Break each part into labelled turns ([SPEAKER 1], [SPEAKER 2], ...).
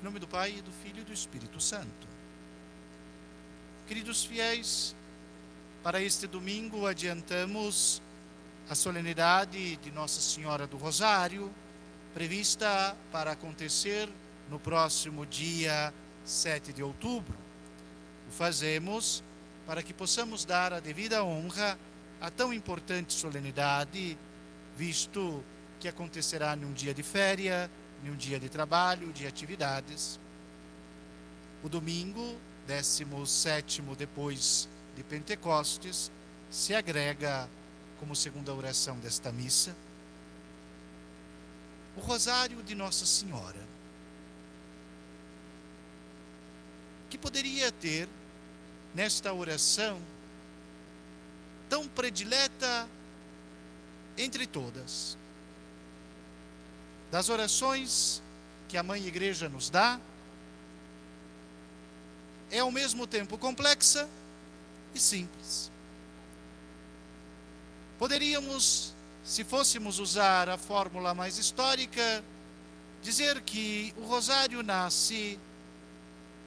[SPEAKER 1] Em nome do Pai, e do Filho e do Espírito Santo. Queridos fiéis, para este domingo adiantamos a solenidade de Nossa Senhora do Rosário, prevista para acontecer no próximo dia 7 de outubro. O fazemos para que possamos dar a devida honra a tão importante solenidade, visto que acontecerá num dia de férias, num dia de trabalho, de atividades. O domingo, 17º depois de Pentecostes, se agrega como segunda oração desta missa o Rosário de Nossa Senhora, que poderia ter, nesta oração, tão predileta entre todas, das orações que a Mãe Igreja nos dá, é ao mesmo tempo complexa e simples. Poderíamos, se fôssemos usar a fórmula mais histórica, dizer que o Rosário nasce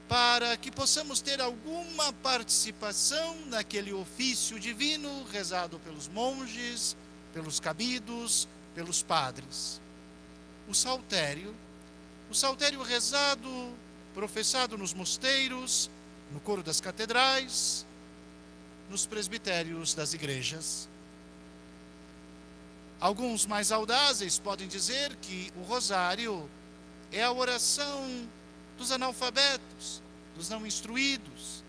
[SPEAKER 1] para que possamos ter alguma participação naquele ofício divino rezado pelos monges, pelos cabidos, pelos padres. O saltério rezado, professado nos mosteiros, no coro das catedrais, nos presbitérios das igrejas. Alguns mais audazes podem dizer que o rosário é a oração dos analfabetos, dos não instruídos,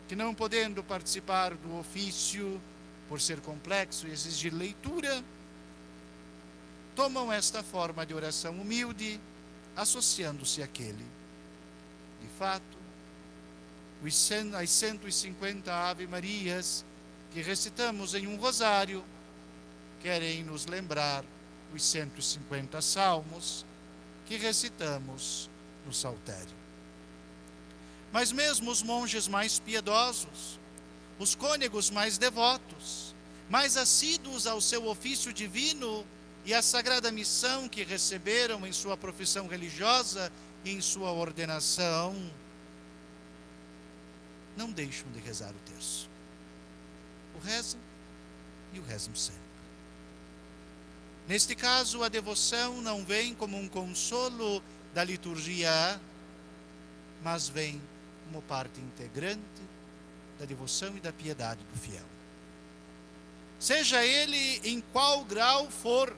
[SPEAKER 1] que não podendo participar do ofício, por ser complexo e exigir leitura, tomam esta forma de oração humilde, associando-se àquele. De fato, as 150 Ave Marias que recitamos em um rosário querem nos lembrar os 150 salmos que recitamos no saltério. Mas mesmo os monges mais piedosos, os cônegos mais devotos, mais assíduos ao seu ofício divino e à sagrada missão que receberam em sua profissão religiosa e em sua ordenação, não deixam de rezar o terço. O rezam e o rezam sempre. Neste caso, a devoção não vem como um consolo da liturgia, mas vem como parte integrante da devoção e da piedade do fiel. Seja ele em qual grau for,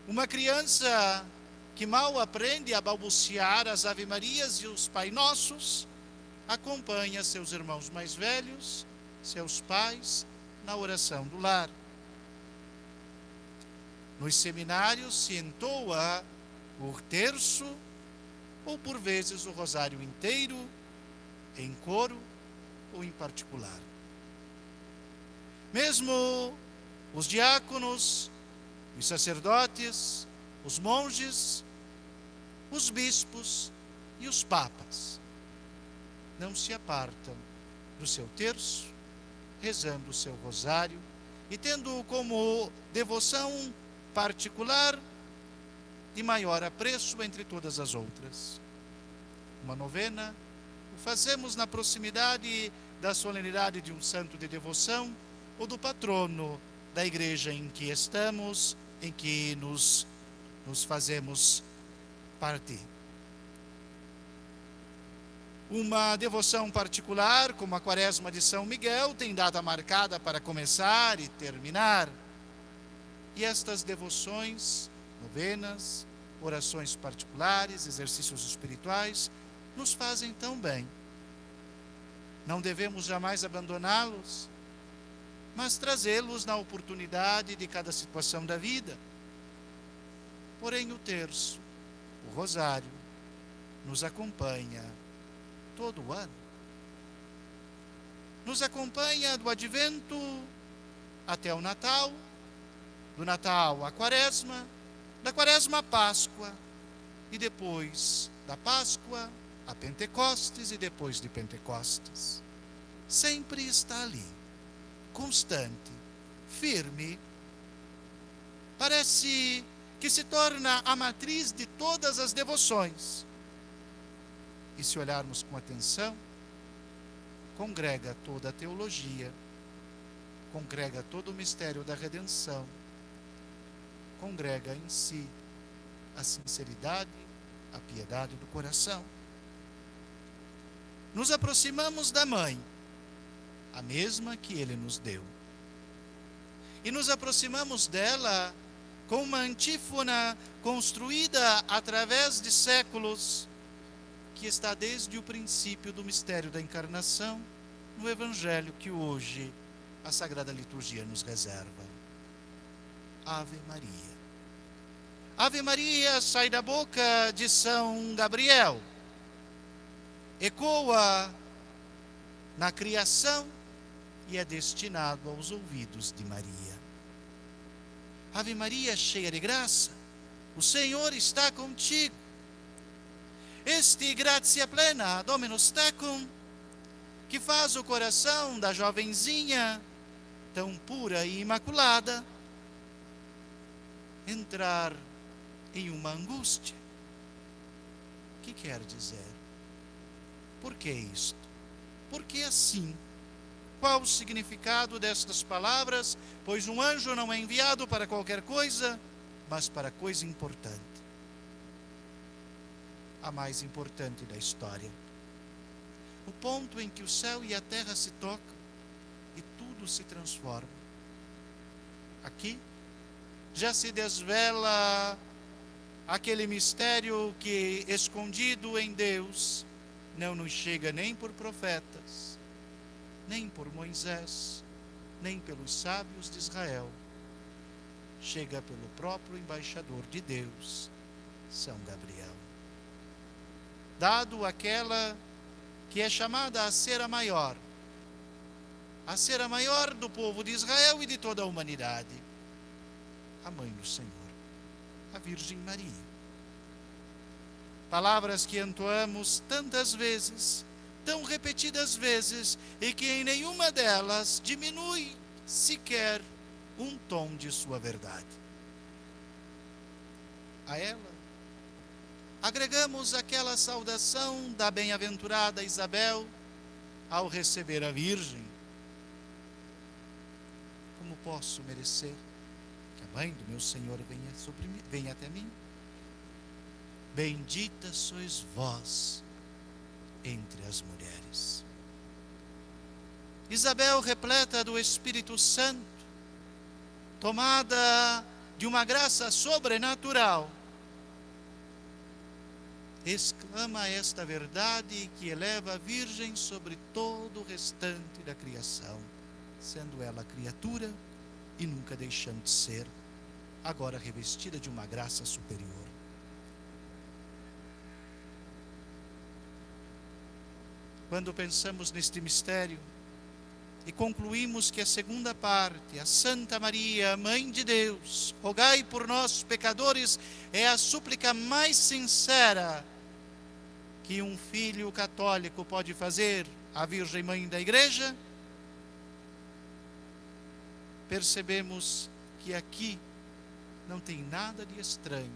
[SPEAKER 1] uma criança que mal aprende a balbuciar as Ave Marias e os Pai Nossos, acompanha seus irmãos mais velhos, seus pais, na oração do lar. Nos seminários se entoa o terço, ou por vezes o rosário inteiro, em coro ou em particular. Mesmo os diáconos, os sacerdotes, os monges, os bispos e os papas não se apartam do seu terço, rezando o seu rosário e tendo como devoção particular de maior apreço entre todas as outras. Uma novena o fazemos na proximidade da solenidade de um santo de devoção ou do patrono da igreja em que estamos, em que nos fazemos parte. Uma devoção particular, como a Quaresma de São Miguel, tem data marcada para começar e terminar. E estas devoções, novenas, orações particulares, exercícios espirituais, nos fazem tão bem. Não devemos jamais abandoná-los, mas trazê-los na oportunidade de cada situação da vida. Porém, o terço, o rosário, nos acompanha todo o ano. Nos acompanha do Advento até o Natal, do Natal à Quaresma, da Quaresma à Páscoa, e depois da Páscoa a Pentecostes e depois de Pentecostes. Sempre está ali, constante, firme. Parece que se torna a matriz de todas as devoções. e se olharmos com atenção, congrega toda a teologia, congrega todo o mistério da redenção, congrega em si a sinceridade, a piedade do coração. Nos aproximamos da mãe, a mesma que ele nos deu. E nos aproximamos dela com uma antífona construída através de séculos, que está desde o princípio do mistério da encarnação, no Evangelho que hoje a Sagrada Liturgia nos reserva. Ave Maria. Ave Maria sai da boca de São Gabriel, ecoa na criação e é destinado aos ouvidos de Maria. Ave Maria, cheia de graça, o Senhor está contigo. Esti gratia plena, Dominus tecum, que faz o coração da jovenzinha, tão pura e imaculada, entrar em uma angústia. O que quer dizer? Por que isto? Por que assim? Qual o significado destas palavras? Pois um anjo não é enviado para qualquer coisa, mas para coisa importante. A mais importante da história. O ponto em que o céu e a terra se tocam e tudo se transforma. Aqui já se desvela aquele mistério que, escondido em Deus, não nos chega nem por profetas, nem por Moisés, nem pelos sábios de Israel. Chega pelo próprio embaixador de Deus, São Gabriel. Dado aquela que é chamada a ser a maior do povo de Israel e de toda a humanidade, a mãe do Senhor, a Virgem Maria. Palavras que entoamos tantas vezes, tão repetidas vezes, e que em nenhuma delas diminui sequer um tom de sua verdade. A ela agregamos aquela saudação da bem-aventurada Isabel ao receber a Virgem. Como posso merecer que a mãe do meu Senhor venha até mim? Bendita sois vós entre as mulheres. Isabel, repleta do Espírito Santo, tomada de uma graça sobrenatural, exclama esta verdade que eleva a Virgem sobre todo o restante da criação, sendo ela criatura e nunca deixando de ser, agora revestida de uma graça superior. Quando pensamos neste mistério e concluímos que a segunda parte, a Santa Maria, Mãe de Deus, rogai por nós pecadores, é a súplica mais sincera que um filho católico pode fazer à Virgem Mãe da Igreja, percebemos que aqui não tem nada de estranho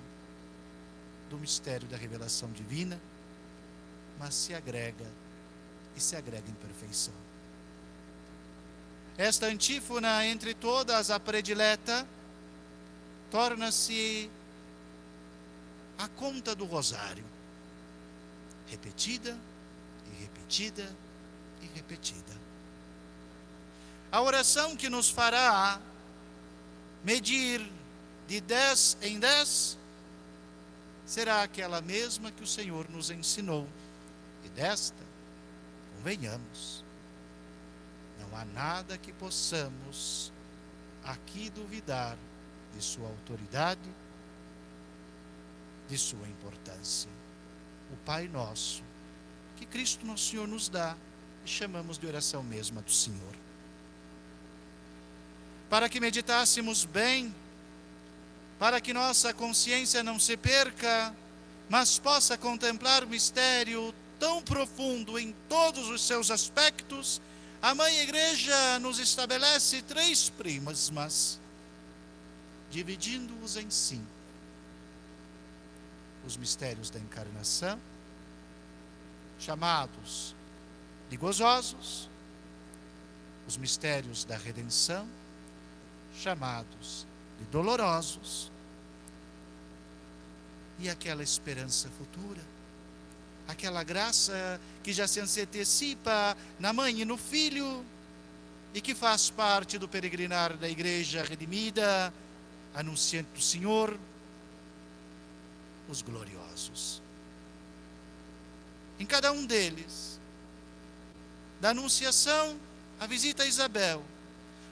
[SPEAKER 1] do mistério da revelação divina, mas se agrega em perfeição. Esta antífona, entre todas a predileta, torna-se a conta do rosário, repetida e repetida e repetida. A oração que nos fará medir de 10 em 10 será aquela mesma que o Senhor nos ensinou. E desta, convenhamos, não há nada que possamos aqui duvidar de sua autoridade, de sua importância. O Pai Nosso, que Cristo Nosso Senhor nos dá, e chamamos de oração mesma do Senhor. Para que meditássemos bem, para que nossa consciência não se perca, mas possa contemplar o mistério tão profundo em todos os seus aspectos, a Mãe Igreja nos estabelece 3 prismas, dividindo-os em 5. Os mistérios da encarnação, chamados de gozosos, os mistérios da redenção, chamados de dolorosos, e aquela esperança futura, aquela graça que já se antecipa na mãe e no filho, e que faz parte do peregrinar da Igreja redimida, anunciante do Senhor, os gloriosos. Em cada um deles, da anunciação, a visita a Isabel,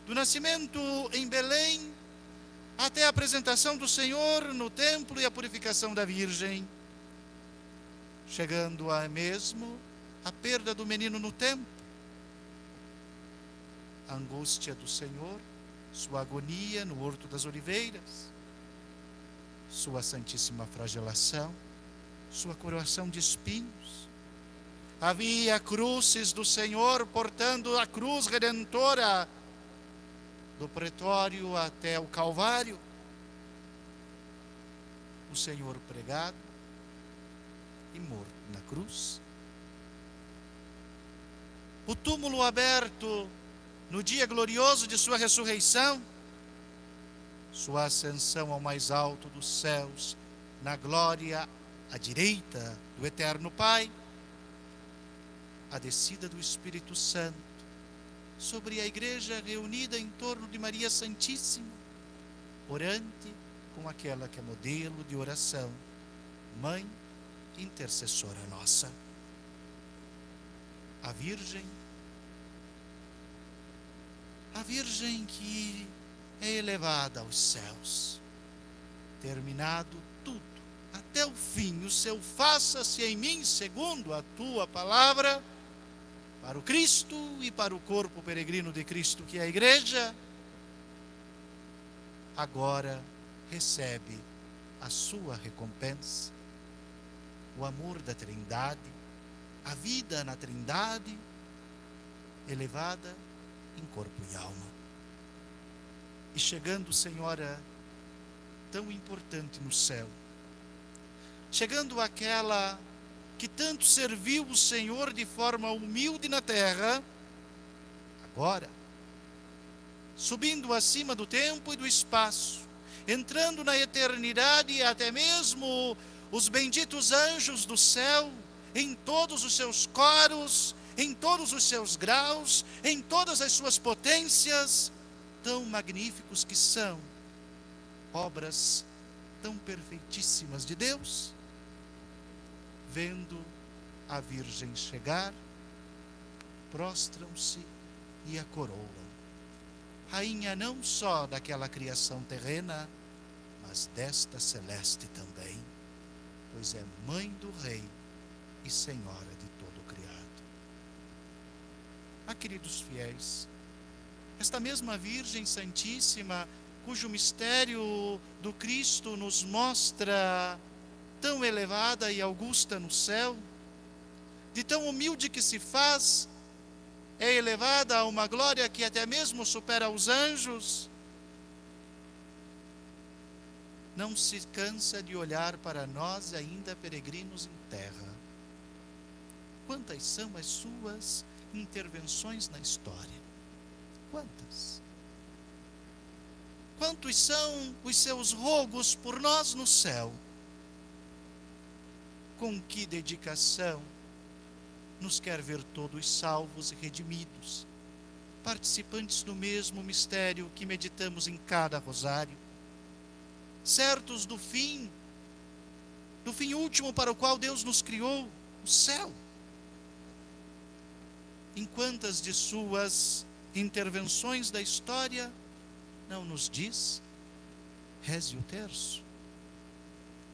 [SPEAKER 1] do nascimento em Belém, até a apresentação do Senhor no templo e a purificação da Virgem, chegando a mesmo a perda do menino no templo, a angústia do Senhor, sua agonia no Horto das Oliveiras, sua santíssima flagelação, sua coroação de espinhos. Havia cruzes do Senhor portando a cruz redentora do pretório até o Calvário. O Senhor pregado e morto na cruz. O túmulo aberto no dia glorioso de sua ressurreição. Sua ascensão ao mais alto dos céus, na glória à direita do Eterno Pai. A descida do Espírito Santo sobre a igreja reunida em torno de Maria Santíssima, orante com aquela que é modelo de oração, mãe intercessora nossa. A Virgem que é elevada aos céus, terminado tudo, até o fim, o seu faça-se em mim segundo a tua palavra, para o Cristo e para o corpo peregrino de Cristo, que é a Igreja, agora recebe a sua recompensa, o amor da Trindade, a vida na Trindade, elevada em corpo e alma. E chegando, Senhora, tão importante no céu, chegando àquela que tanto serviu o Senhor de forma humilde na terra, agora, subindo acima do tempo e do espaço, entrando na eternidade e até mesmo os benditos anjos do céu, em todos os seus coros, em todos os seus graus, em todas as suas potências, tão magníficos que são, obras tão perfeitíssimas de Deus, vendo a Virgem chegar, prostram-se e a coroam. Rainha não só daquela criação terrena, mas desta celeste também, pois é mãe do Rei e Senhora de todo o criado. Ah, queridos fiéis, esta mesma Virgem Santíssima, cujo mistério do Cristo nos mostra tão elevada e augusta no céu, de tão humilde que se faz, é elevada a uma glória que até mesmo supera os anjos, não se cansa de olhar para nós ainda peregrinos em terra. Quantas são as suas intervenções na história? Quantas? Quantos são os seus rogos por nós no céu? Com que dedicação nos quer ver todos salvos e redimidos, participantes do mesmo mistério que meditamos em cada rosário, certos do fim último para o qual Deus nos criou, o céu. Em quantas de suas intervenções da história não nos diz: reze o terço,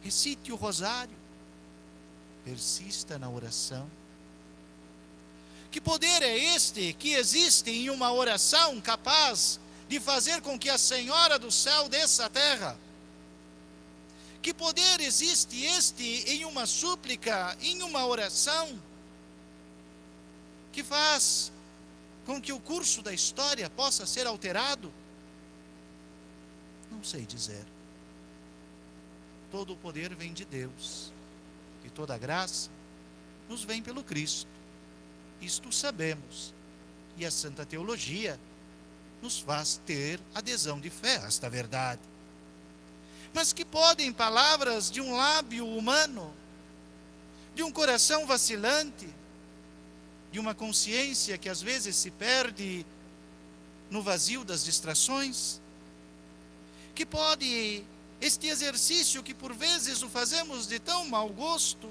[SPEAKER 1] recite o rosário, persista na oração. Que poder é este que existe em uma oração capaz de fazer com que a Senhora do céu desça à terra? Que poder existe este em uma súplica, em uma oração, que faz com que o curso da história possa ser alterado? Não sei dizer. Todo o poder vem de Deus, e toda a graça nos vem pelo Cristo. Isto sabemos. E a Santa Teologia nos faz ter adesão de fé a esta verdade. Mas que podem palavras de um lábio humano, de um coração vacilante, de uma consciência que às vezes se perde no vazio das distrações, que pode este exercício que por vezes o fazemos de tão mau gosto,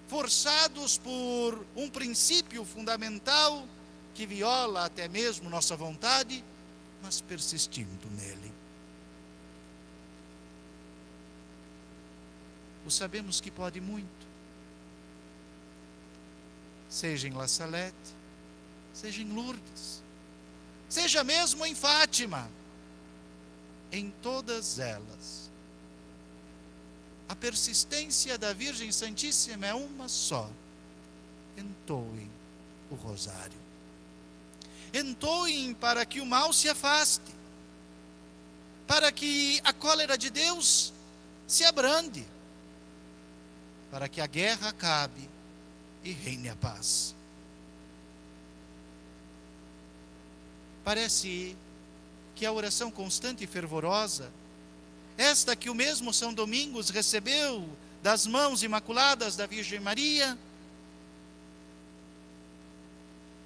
[SPEAKER 1] forçados por um princípio fundamental que viola até mesmo nossa vontade, mas persistindo nele. O sabemos que pode muito, seja em La Salette, seja em Lourdes, seja mesmo em Fátima, em todas elas. A persistência da Virgem Santíssima é uma só: entoem o rosário. Entoem para que o mal se afaste, para que a cólera de Deus se abrande, para que a guerra acabe e reine a paz. Parece que a oração constante e fervorosa, esta que o mesmo São Domingos recebeu das mãos imaculadas da Virgem Maria,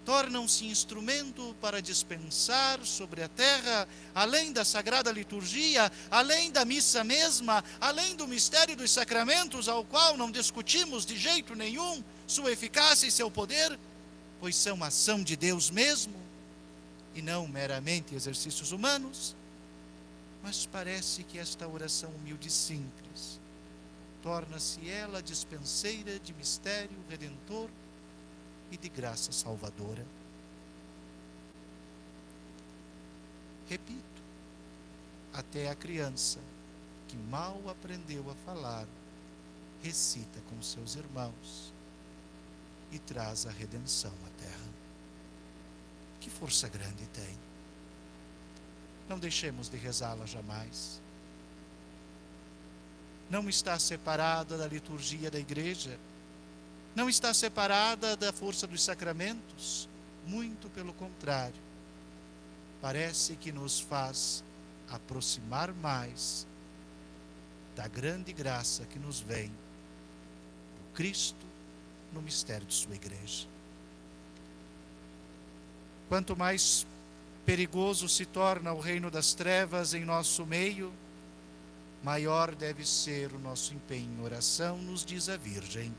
[SPEAKER 1] tornam-se instrumento para dispensar sobre a terra, além da Sagrada Liturgia, além da missa mesma, além do mistério dos sacramentos, ao qual não discutimos de jeito nenhum sua eficácia e seu poder, pois são ação de Deus mesmo, e não meramente exercícios humanos. Mas parece que esta oração humilde e simples torna-se ela dispenseira de mistério redentor e de graça salvadora. Repito, até a criança que mal aprendeu a falar recita com seus irmãos e traz a redenção à terra. Que força grande tem! Não deixemos de rezá-la jamais. Não está separada da liturgia da igreja, não está separada da força dos sacramentos, muito pelo contrário. Parece que nos faz aproximar mais da grande graça que nos vem do Cristo no mistério de sua igreja. Quanto mais perigoso se torna o reino das trevas em nosso meio, maior deve ser o nosso empenho em oração, nos diz a Virgem.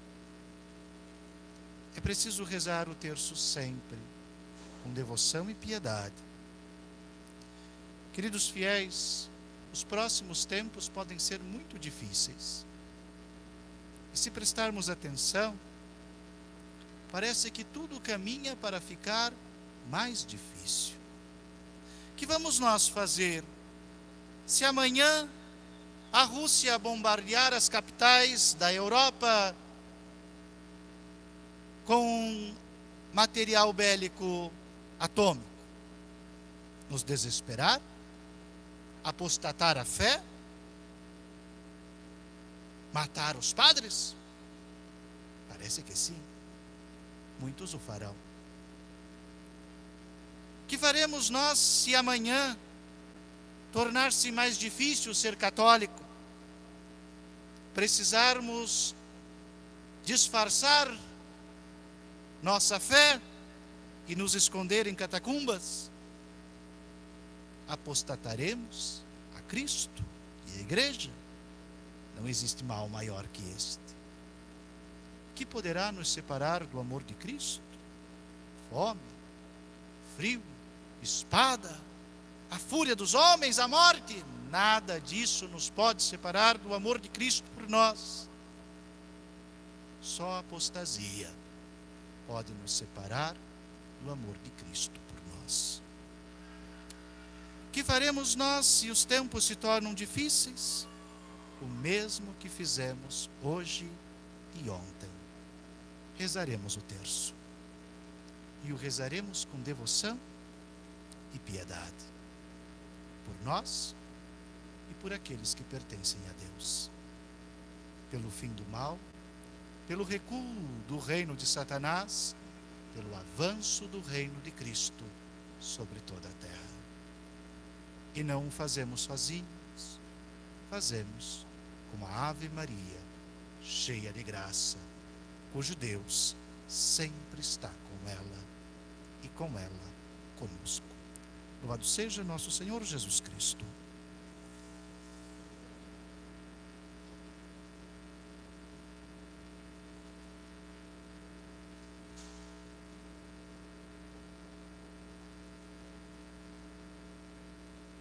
[SPEAKER 1] É preciso rezar o terço sempre, com devoção e piedade. Queridos fiéis, os próximos tempos podem ser muito difíceis. E se prestarmos atenção, parece que tudo caminha para ficar mais difícil. Que vamos nós fazer se amanhã a Rússia bombardear as capitais da Europa com material bélico atômico? Nos desesperar? Apostatar a fé? Matar os padres? Parece que sim. Muitos o farão. Que faremos nós se amanhã tornar-se mais difícil ser católico? Precisarmos disfarçar nossa fé e nos esconder em catacumbas? Apostataremos a Cristo e a Igreja? Não existe mal maior que este. Que poderá nos separar do amor de Cristo? Fome, frio, espada, a fúria dos homens, a morte? Nada disso nos pode separar do amor de Cristo por nós. Só a apostasia pode nos separar do amor de Cristo por nós. Que faremos nós se os tempos se tornam difíceis? O mesmo que fizemos hoje e ontem. Rezaremos o terço. E o rezaremos com devoção e piedade. Por nós e por aqueles que pertencem a Deus. Pelo fim do mal, pelo recuo do reino de Satanás, pelo avanço do reino de Cristo sobre toda a terra. E não o fazemos sozinhos, fazemos como a Ave Maria, cheia de graça, cujo Deus sempre está com ela e com ela conosco. Louvado seja nosso Senhor Jesus Cristo.